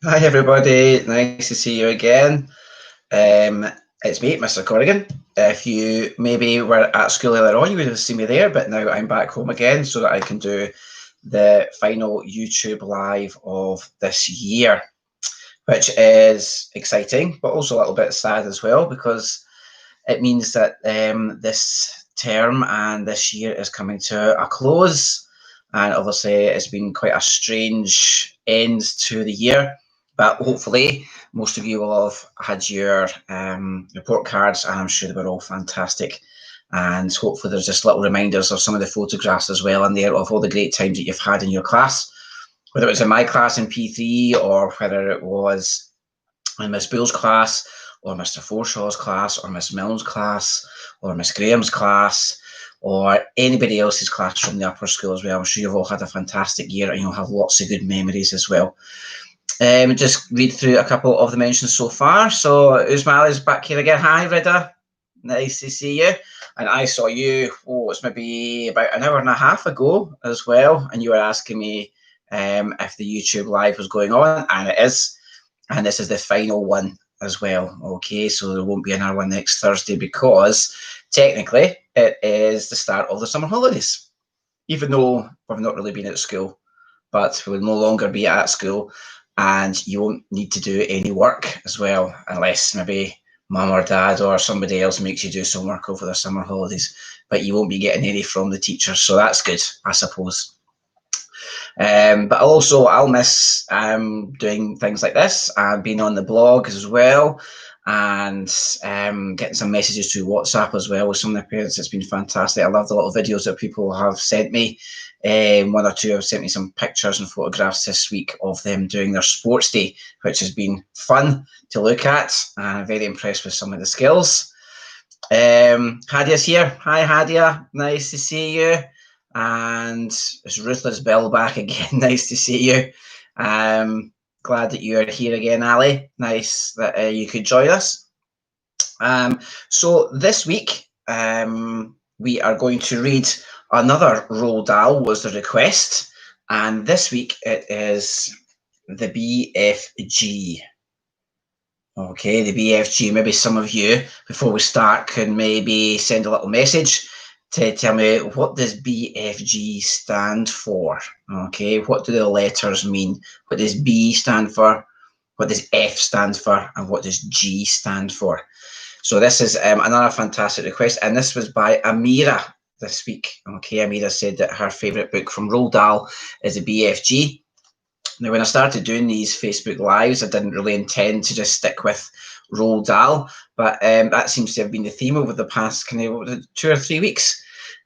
Hi everybody, nice to see you again. Um, it's me, Mr. Corrigan. If you maybe were at school earlier on, you would have seen me there, but now I'm back home again so that I can do the final YouTube live of this year, which is exciting, but also a little bit sad as well because it means that this term and this year is coming to a close. And obviously, it's been quite a strange end to the year. But hopefully, most of you will have had your report cards, and I'm sure they were all fantastic. And hopefully, there's just little reminders of some of the photographs as well in there of all the great times that you've had in your class, whether it was in my class in P3 or whether it was in Miss Bull's class, or Mr. Forshaw's class, or Miss Milne's class, or Miss Graham's class, or anybody else's class from the upper school as well. I'm sure you've all had a fantastic year and you'll have lots of good memories as well. Just read through a couple of the mentions so far. So Usmal is back here again. Hi, Rida. Nice to see you. And I saw you, it's maybe about an hour and a half ago as well. And you were asking me if the YouTube live was going on, and it is. And this is the final one as well. Okay, so there won't be another one next Thursday because technically it is the start of the summer holidays, even though we've not really been at school, but we'll no longer be at school and you won't need to do any work as well, unless maybe mum or dad or somebody else makes you do some work over the summer holidays, but you won't be getting any from the teachers. So that's good, I suppose. But also, I'll miss doing things like this and being on the blog as well, and getting some messages through WhatsApp as well with some of the parents. It's been fantastic. I love the little videos that people have sent me. One or two have sent me some pictures and photographs this week of them doing their sports day, which has been fun to look at. And I'm very impressed with some of the skills. Hadia's here. Hi, Hadia. Nice to see you. And it's Ruthless Bill back again. Nice to see you. Glad that you're here again, Ali. Nice that you could join us. So this week, we are going to read another Roald Dahl was the request. And this week it is the BFG. Okay, the BFG. Maybe some of you, before we start, can maybe send a little message to tell me, what does BFG stand for? Okay, what do the letters mean? What does B stand for? What does F stand for? And what does G stand for? So this is another fantastic request, and this was by Amira this week. Okay, Amira said that her favourite book from Roald Dahl is the BFG. Now, when I started doing these Facebook Lives, I didn't really intend to just stick with Roald Dahl, but that seems to have been the theme over the past kind of 2 or 3 weeks.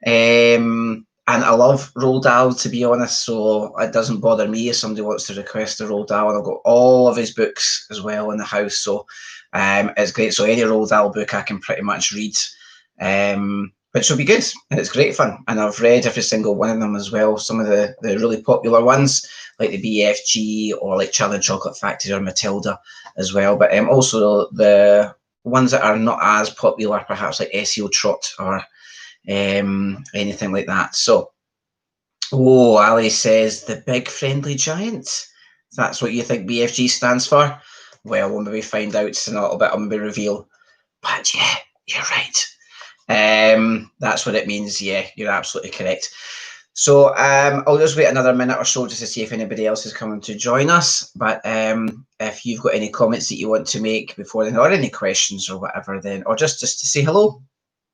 And I love Roald Dahl, to be honest, so it doesn't bother me if somebody wants to request a Roald Dahl, and I've got all of his books as well in the house, so it's great. So any Roald Dahl book I can pretty much read, which will be good, and it's great fun. And I've read every single one of them as well. Some of the really popular ones, like the BFG or like Charlie and Chocolate Factory or Matilda as well, but also the ones that are not as popular, perhaps like SEO Trot or anything like that. So, Ali says the big friendly giant. That's what you think BFG stands for? Well, we'll maybe find out in a little bit. I'll maybe reveal. But yeah, you're right. That's what it means. Yeah, you're absolutely correct. So I'll just wait another minute or so just to see if anybody else is coming to join us. But if you've got any comments that you want to make before then, or any questions or whatever, then, or just to say hello,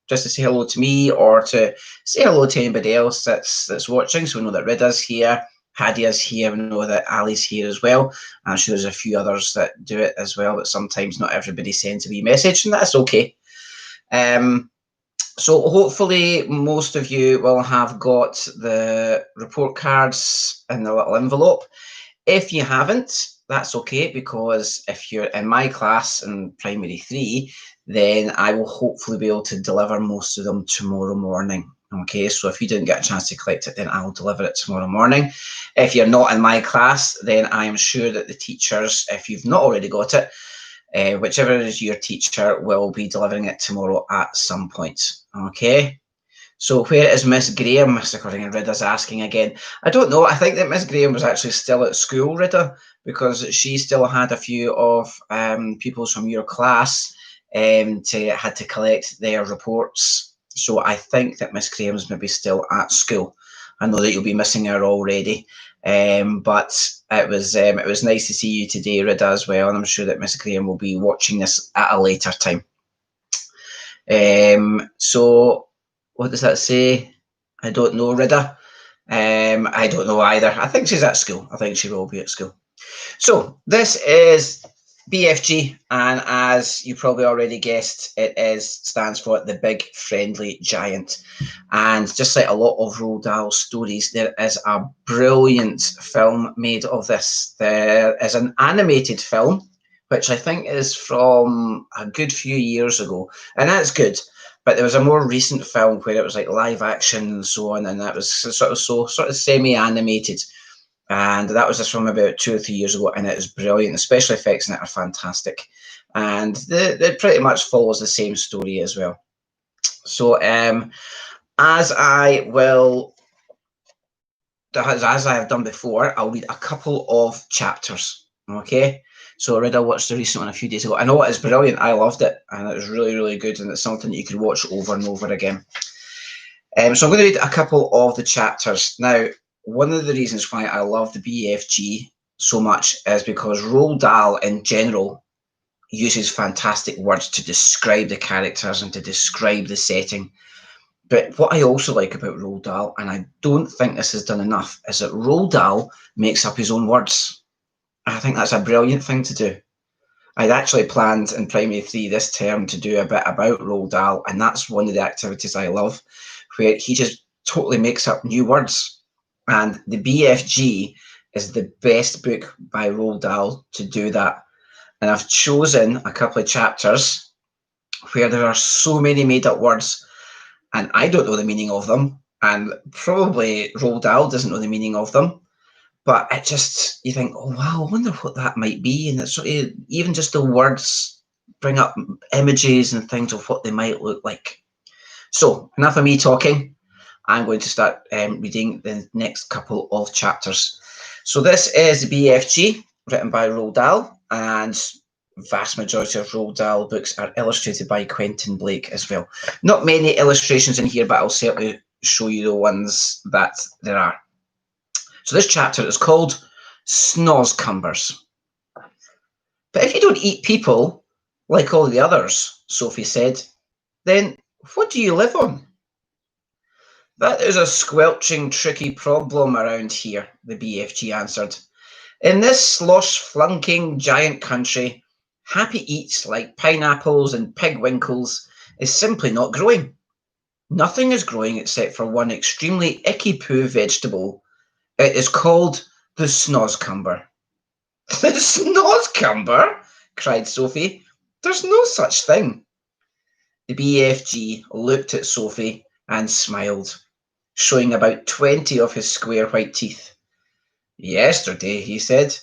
just to say hello to me or to say hello to anybody else that's watching. So we know that Rida's here, Hadia's here, we know that Ali's here as well. I'm sure there's a few others that do it as well, but sometimes not everybody sends a wee message, and that's okay. So hopefully most of you will have got the report cards in the little envelope. If you haven't, that's okay, because if you're in my class in primary 3, then I will hopefully be able to deliver most of them tomorrow morning. Okay, so if you didn't get a chance to collect it, then I'll deliver it tomorrow morning. If you're not in my class, then I am sure that the teachers, if you've not already got it, whichever is your teacher will be delivering it tomorrow at some point. Okay, So where is Miss Graham, Mr. Corrigan? Ridda's asking again. I don't know. I think that Miss Graham was actually still at school, Ridda, because she still had a few of pupils from your class had to collect their reports. So I think that Miss Graham's maybe still at school. I know that you'll be missing her already, but it was nice to see you today, Ridda, as well, and I'm sure that Miss Graham will be watching this at a later time. So what does that say? I don't know, Ridda. I don't know either. I think she's at school. I think she will be at school. So this is BFG, and as you probably already guessed, stands for the Big Friendly Giant. And just like a lot of Roald Dahl stories, there is a brilliant film made of this. There is an animated film, which I think is from a good few years ago, and that's good. But there was a more recent film where it was like live action and so on, and that was sort of semi-animated. And that was just from about 2 or 3 years ago, and it is brilliant. The special effects in it are fantastic, and it pretty much follows the same story as well. So, as I have done before, I'll read a couple of chapters. Okay. So I watched the recent one a few days ago. I know it is brilliant. I loved it, and it was really, really good, and it's something that you could watch over and over again. So I'm going to read a couple of the chapters. Now, one of the reasons why I love the BFG so much is because Roald Dahl in general uses fantastic words to describe the characters and to describe the setting. But what I also like about Roald Dahl, and I don't think this is done enough, is that Roald Dahl makes up his own words. I think that's a brilliant thing to do. I'd actually planned in Primary 3 this term to do a bit about Roald Dahl, and that's one of the activities I love, where he just totally makes up new words. And the BFG is the best book by Roald Dahl to do that. And I've chosen a couple of chapters where there are so many made up words, and I don't know the meaning of them, and probably Roald Dahl doesn't know the meaning of them. But it just, you think, oh wow, I wonder what that might be. And it's sort of, even just the words bring up images and things of what they might look like. So enough of me talking. I'm going to start reading the next couple of chapters. So this is BFG, written by Roald Dahl, and vast majority of Roald Dahl books are illustrated by Quentin Blake as well. Not many illustrations in here, but I'll certainly show you the ones that there are. So this chapter is called Snozzcumbers. But if you don't eat people like all the others, Sophie said, then what do you live on? That is a squelching, tricky problem around here, the BFG answered. In this slosh-flunking giant country, happy eats like pineapples and pigwinkles is simply not growing. Nothing is growing except for one extremely icky-poo vegetable. It is called the Snozzcumber. The Snozzcumber? Cried Sophie. There's no such thing. The BFG looked at Sophie and smiled, showing about 20 of his square white teeth. Yesterday, he said,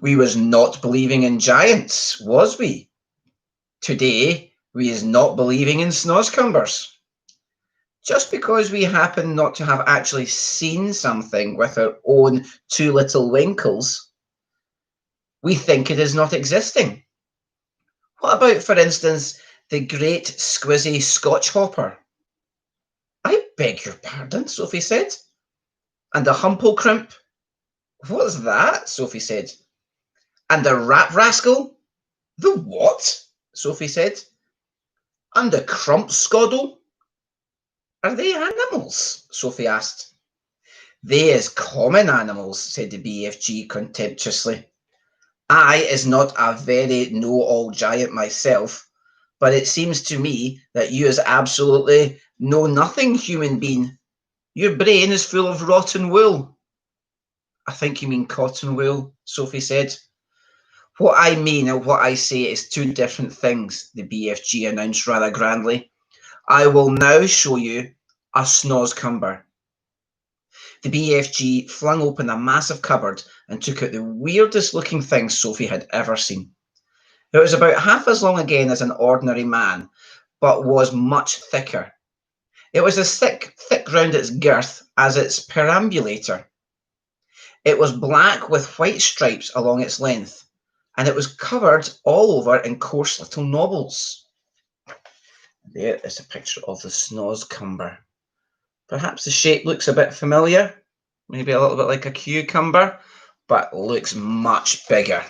we was not believing in giants, was we? Today, we is not believing in Snozzcumbers. Just because we happen not to have actually seen something with our own two little winkles, we think it is not existing. What about, for instance, the great squizzy Scotch hopper? I beg your pardon, Sophie said. And the humplecrimp? What's that? Sophie said. And the rat rascal? The what? Sophie said. And the crumpscoddle? Are they animals? Sophie asked. They is common animals, said the BFG contemptuously. I is not a very know-all giant myself, but it seems to me that you is absolutely know-nothing human being. Your brain is full of rotten wool. I think you mean cotton wool, Sophie said. What I mean and what I say is two different things, the BFG announced rather grandly. I will now show you a Snozzcumber. The BFG flung open a massive cupboard and took out the weirdest looking thing Sophie had ever seen. It was about half as long again as an ordinary man, but was much thicker. It was as thick round its girth as its perambulator. It was black with white stripes along its length, and it was covered all over in coarse little knobbles. There is a picture of the snozzcumber. Perhaps the shape looks a bit familiar, maybe a little bit like a cucumber, but looks much bigger.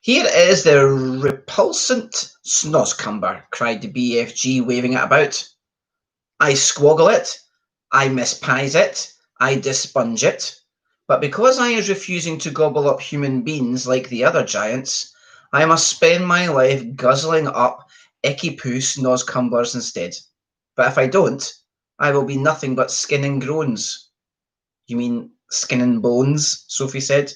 Here is the repulsant snozzcumber, cried the BFG, waving it about. I squoggle it, I mispies it, I dispunge it, but because I is refusing to gobble up human beings like the other giants, I must spend my life guzzling up icky poo snozzcumbers instead. But if I don't, I will be nothing but skin and groans. You mean skin and bones? Sophie said.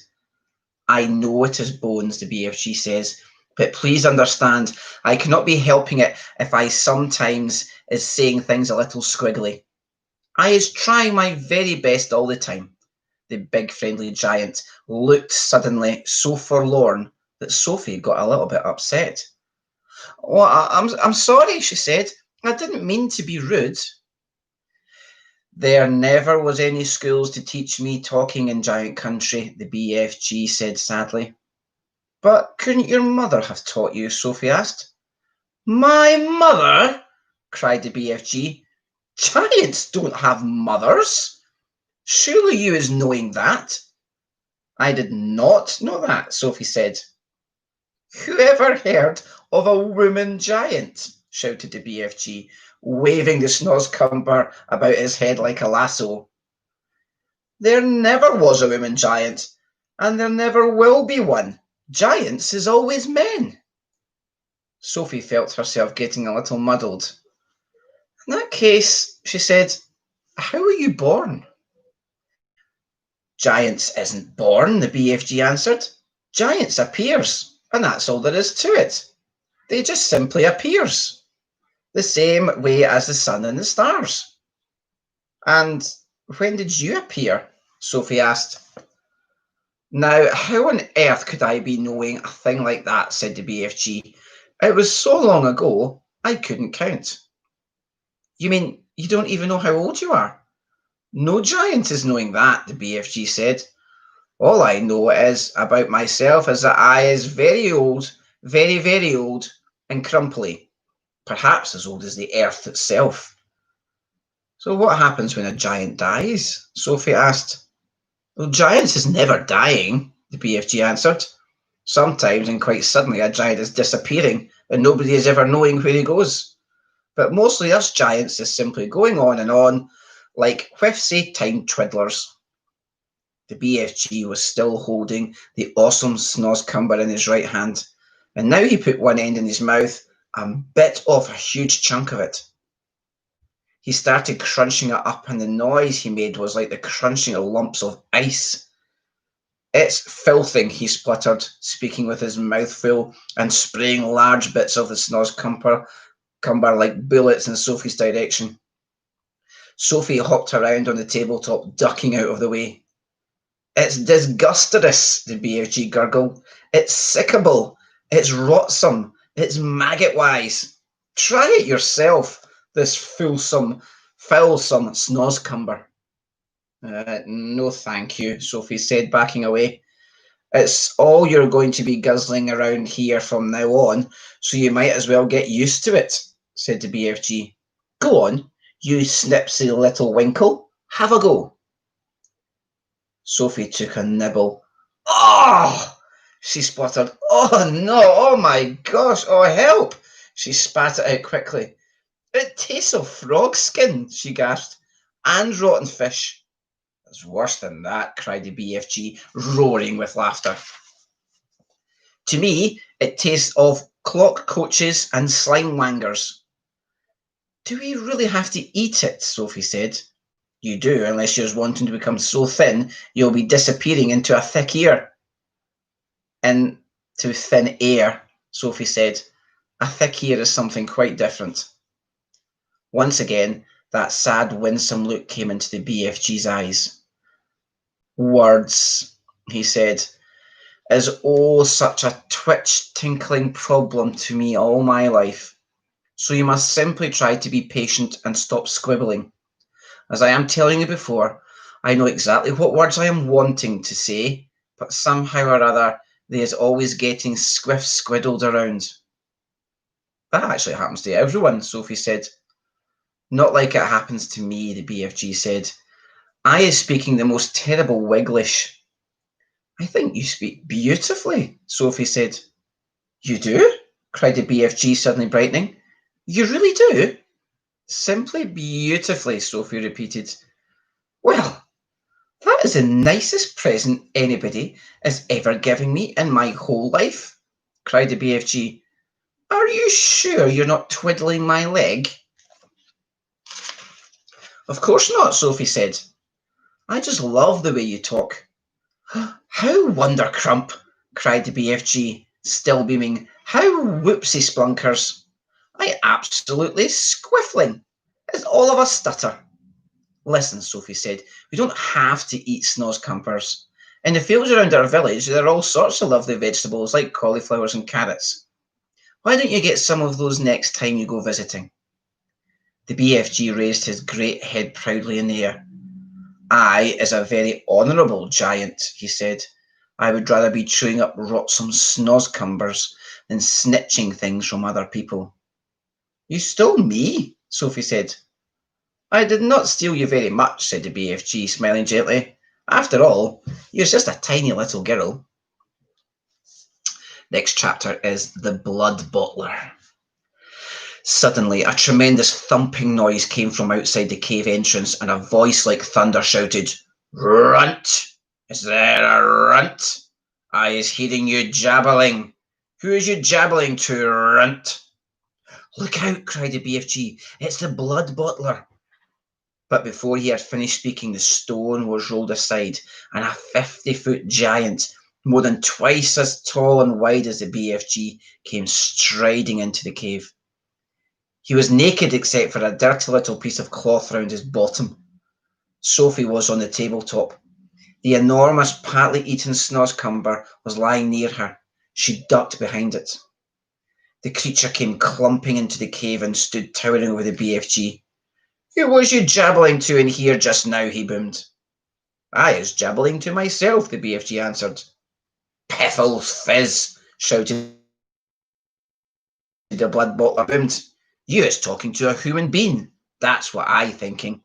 I know it is bones, the BFG says, but please understand, I cannot be helping it if I sometimes is saying things a little squiggly. I is trying my very best all the time. The big friendly giant looked suddenly so forlorn that Sophie got a little bit upset. Oh, I'm sorry, she said. I didn't mean to be rude. There never was any schools to teach me talking in giant country, the BFG said sadly. But couldn't your mother have taught you? Sophie asked. My mother? Cried the BFG. Giants don't have mothers. Surely you is knowing that. I did not know that, Sophie said. Who ever heard of a woman giant? Shouted the BFG, waving the snozzcumber about his head like a lasso. There never was a woman giant, and there never will be one. Giants is always men. Sophie felt herself getting a little muddled. In that case, she said, how were you born? Giants isn't born, the BFG answered. Giants appears, and that's all there is to it. They just simply appears, the same way as the sun and the stars. And when did you appear? Sophie asked. Now, how on earth could I be knowing a thing like that, said the BFG. It was so long ago, I couldn't count. You mean you don't even know how old you are? No giant is knowing that, the BFG said. All I know is about myself is that I is very old, very, very old, and crumply, perhaps as old as the earth itself. So what happens when a giant dies? Sophie asked. Well, giants is never dying, the BFG answered. Sometimes and quite suddenly a giant is disappearing and nobody is ever knowing where he goes. But mostly us giants is simply going on like whiffsy time twiddlers. The BFG was still holding the awesome snozzcumber in his right hand, and now he put one end in his mouth and bit off a huge chunk of it. He started crunching it up, and the noise he made was like the crunching of lumps of ice. It's filthing, he spluttered, speaking with his mouth full and spraying large bits of the snozzcumber like bullets in Sophie's direction. Sophie hopped around on the tabletop, ducking out of the way. It's disgusterous, the BFG gurgled. It's sickable. It's rotsome. It's maggot-wise. Try it yourself, this foolsome snozzcumber. No, thank you, Sophie said, backing away. It's all you're going to be guzzling around here from now on, so you might as well get used to it, said the BFG. Go on, you snipsy little winkle. Have a go. Sophie took a nibble. Oh! She spluttered. Oh no! Oh my gosh! Oh help! She spat it out quickly. It tastes of frog skin, she gasped, and rotten fish. It's worse than that, cried the BFG, roaring with laughter. To me, it tastes of clock coaches and slime wangers. Do we really have to eat it? Sophie said. You do, unless you're wanting to become so thin, you'll be disappearing into a thick ear. Into thin air, Sophie said. A thick ear is something quite different. Once again, that sad, winsome look came into the BFG's eyes. Words, he said, is oh such a twitch, tinkling problem to me all my life. So you must simply try to be patient and stop squibbling. As I am telling you before, I know exactly what words I am wanting to say, but somehow or other, they is always getting squiddled around. That actually happens to everyone, Sophie said. Not like it happens to me, the BFG said. I is speaking the most terrible Wiglish. I think you speak beautifully, Sophie said. You do? Cried the BFG, suddenly brightening. You really do? Simply beautifully, Sophie repeated. Well, that is the nicest present anybody has ever given me in my whole life, cried the BFG. Are you sure you're not twiddling my leg? Of course not, Sophie said. I just love the way you talk. How wondercrump, cried the BFG, still beaming. How whoopsie splunkers. I absolutely squiffling. It's all of a stutter. Listen, Sophie said, we don't have to eat snozzcumpers. In the fields around our village, there are all sorts of lovely vegetables like cauliflowers and carrots. Why don't you get some of those next time you go visiting? The BFG raised his great head proudly in the air. I is a very honourable giant, he said. I would rather be chewing up rotsome snozzcumbers than snitching things from other people. You stole me, Sophie said. I did not steal you very much, said the BFG, smiling gently. After all, you're just a tiny little girl. Next chapter is The Blood Bottler. Suddenly, a tremendous thumping noise came from outside the cave entrance, and a voice like thunder shouted, Runt! Is there a runt? I is hearing you jabbling. Who is you jabbling to, runt? Look out, cried the BFG. It's the Blood Bottler. But before he had finished speaking, the stone was rolled aside, and a 50-foot giant, more than twice as tall and wide as the BFG, came striding into the cave. He was naked except for a dirty little piece of cloth round his bottom. Sophie was on the tabletop. The enormous, partly eaten snozzcumber was lying near her. She ducked behind it. The creature came clumping into the cave and stood towering over the BFG. Who was you jabbling to in here just now? He boomed. I is jabbling to myself, the BFG answered. Piffles fizz, shouted the blood bottler. Boomed. You is talking to a human being. That's what I thinking.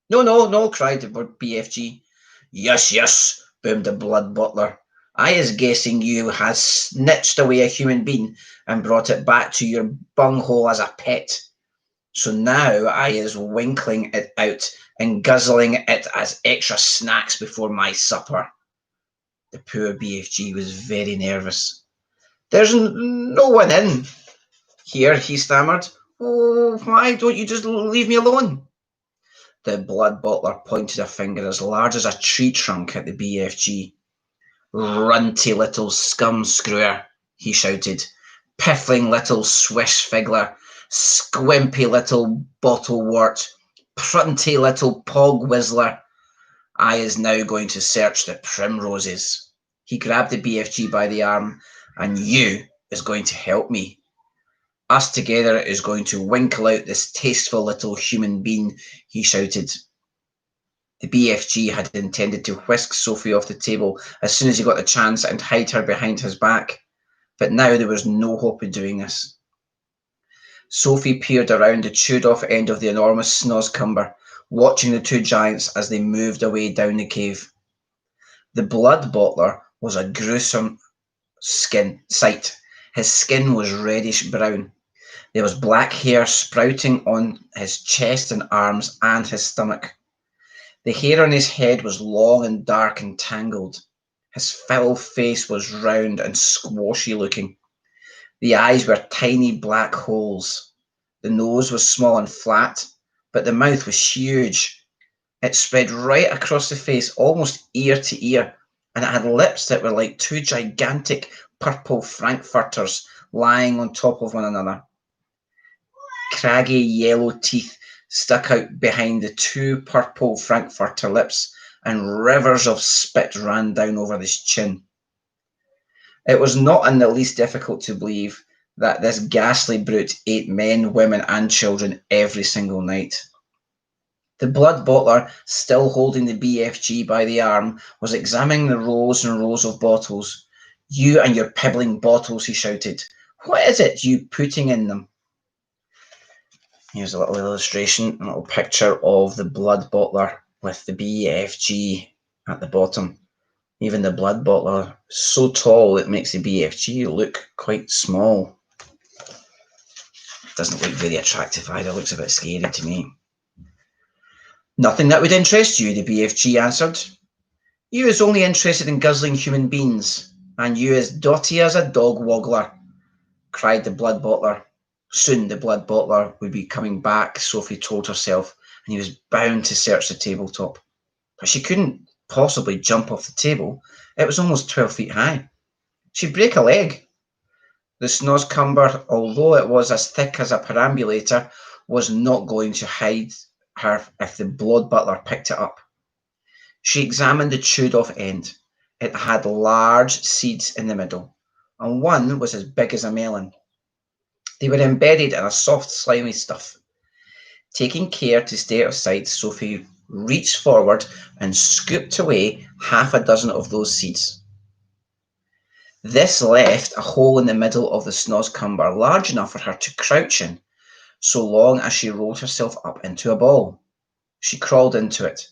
No, no, no, cried the BFG. Yes, yes, boomed the blood bottler. I is guessing you has snitched away a human being and brought it back to your bunghole as a pet. So now I is winkling it out and guzzling it as extra snacks before my supper. The poor BFG was very nervous. There's no one in here, he stammered. Oh, why don't you just leave me alone? The blood bottler pointed a finger as large as a tree trunk at the BFG. Runty little scum screwer, he shouted. Piffling little swish figgler, squimpy little bottlewort, prunty little pog whistler. I is now going to search the primroses. He grabbed the BFG by the arm, and you is going to help me. Us together is going to winkle out this tasteful little human being, he shouted. The BFG had intended to whisk Sophie off the table as soon as he got the chance and hide her behind his back, but now there was no hope of doing this. Sophie peered around the chewed-off end of the enormous snozzcumber, watching the two giants as they moved away down the cave. The blood bottler was a gruesome sight. His skin was reddish brown. There was black hair sprouting on his chest and arms and his stomach. The hair on his head was long and dark and tangled. His foul face was round and squashy looking. The eyes were tiny black holes. The nose was small and flat, but the mouth was huge. It spread right across the face, almost ear to ear, and it had lips that were like two gigantic purple frankfurters lying on top of one another. Craggy yellow teeth stuck out behind the two purple frankfurter lips, and rivers of spit ran down over his chin. It was not in the least difficult to believe that this ghastly brute ate men, women, and children every single night. The blood bottler, still holding the BFG by the arm, was examining the rows and rows of bottles. "You and your pibbling bottles," he shouted. "What is it you putting in them?" Here's a little illustration, a little picture of the blood bottler with the BFG at the bottom. Even the blood bottler is so tall it makes the BFG look quite small. Doesn't look very attractive either, looks a bit scary to me. "Nothing that would interest you," the BFG answered. "You is only interested in guzzling human beings, and you as dotty as a dog waggler," cried the blood bottler. Soon the blood bottler would be coming back, Sophie told herself, and he was bound to search the tabletop. But she couldn't possibly jump off the table. It was almost 12 feet high. She'd break a leg. The snozzcumber, although it was as thick as a perambulator, was not going to hide her if the blood bottler picked it up. She examined the chewed off end. It had large seeds in the middle, and one was as big as a melon. They were embedded in a soft, slimy stuff. Taking care to stay out of sight, Sophie reached forward and scooped away half a dozen of those seeds. This left a hole in the middle of the snozzcumber large enough for her to crouch in, so long as she rolled herself up into a ball. She crawled into it.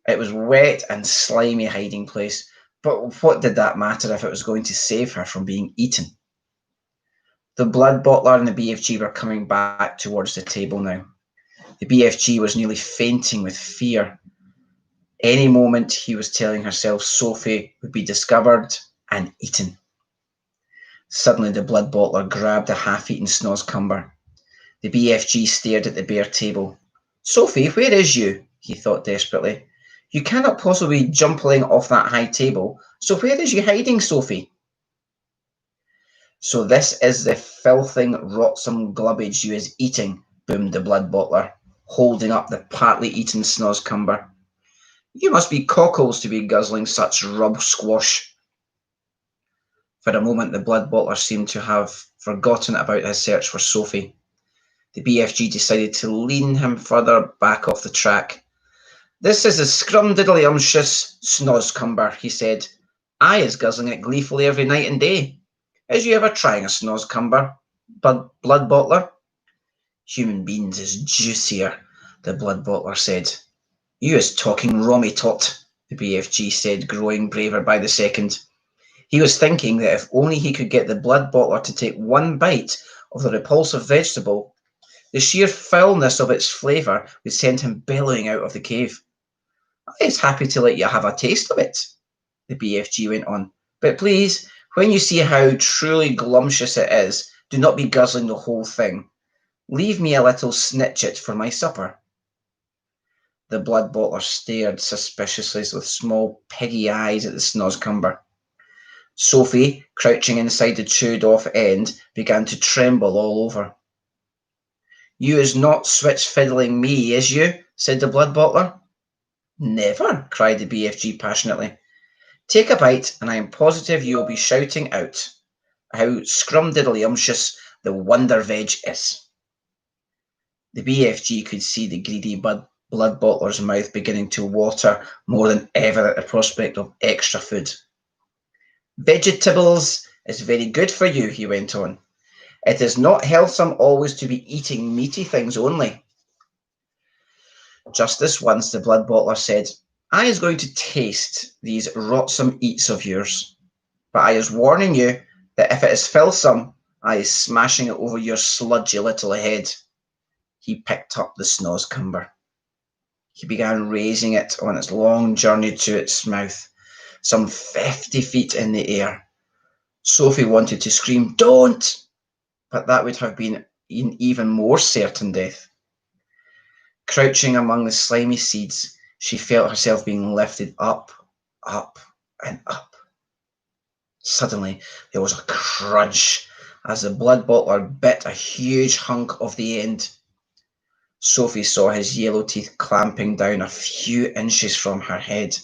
It was wet and slimy hiding place, but what did that matter if it was going to save her from being eaten? The blood bottler and the BFG were coming back towards the table now. The BFG was nearly fainting with fear. Any moment, he was telling herself, Sophie would be discovered and eaten. Suddenly, the blood bottler grabbed a half-eaten snozzcumber. The BFG stared at the bare table. "Sophie, where is you?" he thought desperately. "You cannot possibly be jumping off that high table. So where is you hiding, Sophie?" "So this is the filthing, rotsome glubbage you is eating," boomed the blood bottler, holding up the partly eaten snozzcumber. "You must be cockles to be guzzling such rub squash." For a moment, the blood bottler seemed to have forgotten about his search for Sophie. The BFG decided to lean him further back off the track. "This is a scrumdiddlyumptious snozzcumber," he said. "I is guzzling it gleefully every night and day. Is you ever trying a snozzcumber, blood bottler?" "Human beings is juicier," the blood bottler said. "You is talking rommy tot," the BFG said, growing braver by the second. He was thinking that if only he could get the blood bottler to take one bite of the repulsive vegetable, the sheer foulness of its flavour would send him bellowing out of the cave. "I is happy to let you have a taste of it," the BFG went on. "But please, when you see how truly glumptious it is, do not be guzzling the whole thing. Leave me a little snitchit for my supper." The blood bottler stared suspiciously with small piggy eyes at the snozzcumber. Sophie, crouching inside the chewed-off end, began to tremble all over. "You is not switch-fiddling me, is you?" said the blood bottler. "Never," cried the BFG passionately. "Take a bite, and I am positive you will be shouting out how scrumdiddlyumptious the wonder veg is." The BFG could see the greedy blood bottler's mouth beginning to water more than ever at the prospect of extra food. "Vegetables is very good for you," he went on. "It is not healthsome always to be eating meaty things only." Just this once, the blood bottler said, "I is going to taste these rotsome eats of yours, but I is warning you that if it is filthsome, I is smashing it over your sludgy little head." He picked up the snozzcumber. He began raising it on its long journey to its mouth, some 50 feet in the air. Sophie wanted to scream, "Don't!" but that would have been an even more certain death. Crouching among the slimy seeds, she felt herself being lifted up, up, and up. Suddenly, there was a crunch as the blood bottler bit a huge hunk of the end. Sophie saw his yellow teeth clamping down a few inches from her head.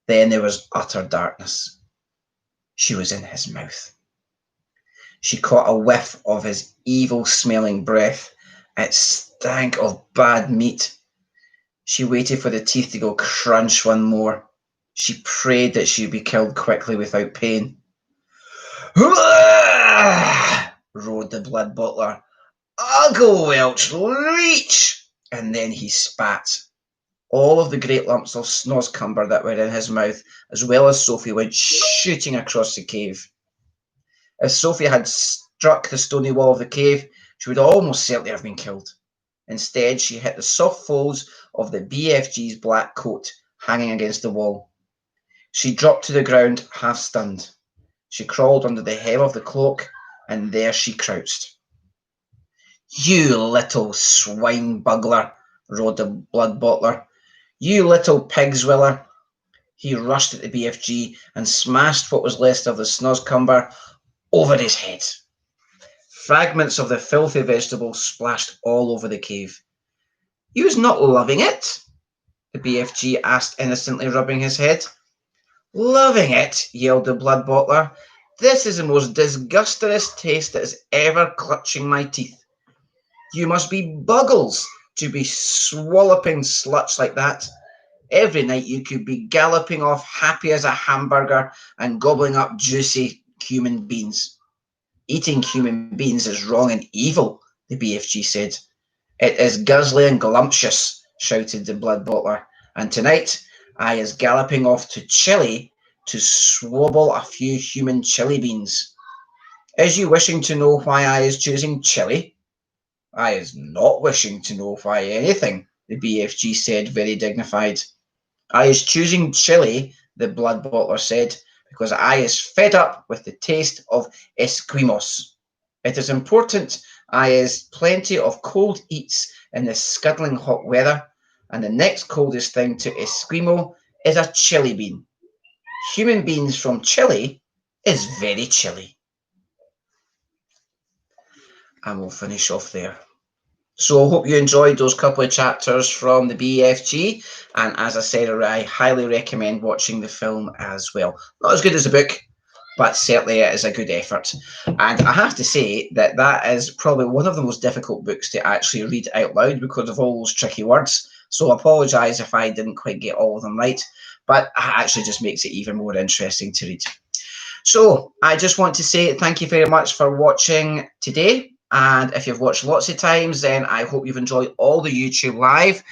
Then there was utter darkness. She was in his mouth. She caught a whiff of his evil-smelling breath. It stank of bad meat. She waited for the teeth to go crunch one more. She prayed that she would be killed quickly without pain. Roared the blood butler. Uggle Welch leech! And then he spat. All of the great lumps of snozzcumber that were in his mouth, as well as Sophie, went shooting across the cave. If Sophie had struck the stony wall of the cave, she would almost certainly have been killed. Instead, she hit the soft folds of the BFG's black coat hanging against the wall. She dropped to the ground, half stunned. She crawled under the hem of the cloak, and there she crouched. You little swine bugler, roared the blood butler. You little pig zwiller. He rushed at the BFG and smashed what was left of the snozzcumber over his head. Fragments of the filthy vegetable splashed all over the cave. You's not loving it? The BFG asked innocently, rubbing his head. Loving it, yelled the blood bottler. This is the most disgustingest taste that is ever clutching my teeth. You must be buggles to be swalloping sluts like that. Every night you could be galloping off happy as a hamburger and gobbling up juicy human beans. Eating human beings is wrong and evil, the BFG said. It is guzzly and glumptious, shouted the blood bottler, and tonight I is galloping off to Chile to swabble a few human chili beans. Is you wishing to know why I is choosing Chile? I is not wishing to know why anything, the BFG said, very dignified. I is choosing Chile, the blood bottler said, because I is fed up with the taste of Esquimos. It is important I is plenty of cold eats in this scuddling hot weather, and the next coldest thing to Esquimo is a chili bean. Human beings from Chile is very chilly. And we'll finish off there. So I hope you enjoyed those couple of chapters from the BFG, and as I said, I highly recommend watching the film as well. Not as good as the book, but certainly it is a good effort. And I have to say that that is probably one of the most difficult books to actually read out loud because of all those tricky words. So I apologise if I didn't quite get all of them right, but it actually just makes it even more interesting to read. So I just want to say thank you very much for watching today. And if you've watched lots of times, then I hope you've enjoyed all the YouTube live.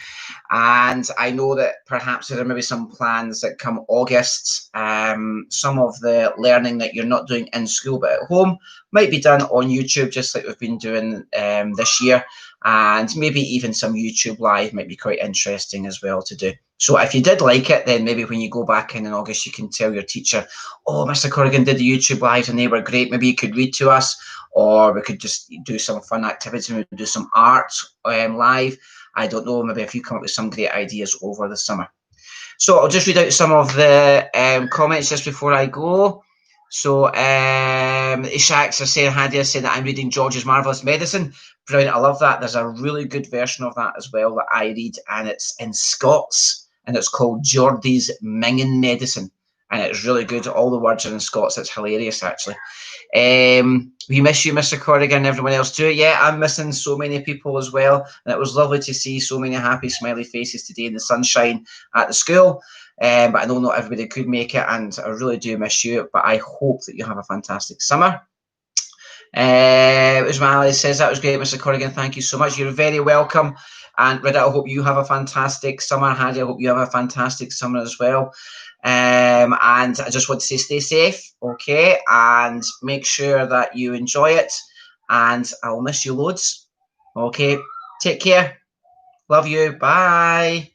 And I know that perhaps there are maybe some plans that come August. Some of the learning that you're not doing in school but at home might be done on YouTube, just like we've been doing this year. And maybe even some YouTube live might be quite interesting as well to do. So if you did like it, then maybe when you go back in August, you can tell your teacher, oh, Mr. Corrigan did the YouTube lives and they were great. Maybe you could read to us, or we could just do some fun activities, maybe do some art live. I don't know, maybe if you come up with some great ideas over the summer. So I'll just read out some of the comments just before I go. So Ishaks are saying, Hadia saying that I'm reading George's Marvellous Medicine. Brilliant, I love that. There's a really good version of that as well that I read, and it's in Scots, and it's called Geordie's Minging Medicine, and it's really good. All the words are in Scots. It's hilarious, actually. We miss you, Mr. Corrigan, and everyone else too. Yeah, I'm missing so many people as well, and it was lovely to see so many happy, smiley faces today in the sunshine at the school. But I know not everybody could make it, and I really do miss you. But I hope that you have a fantastic summer. Ismail says that was great, Mr. Corrigan. Thank you so much. You're very welcome. And Rita, I hope you have a fantastic summer. Hadi, I hope you have a fantastic summer as well. And I just want to say stay safe, okay? And make sure that you enjoy it. And I will miss you loads. Okay, take care. Love you. Bye.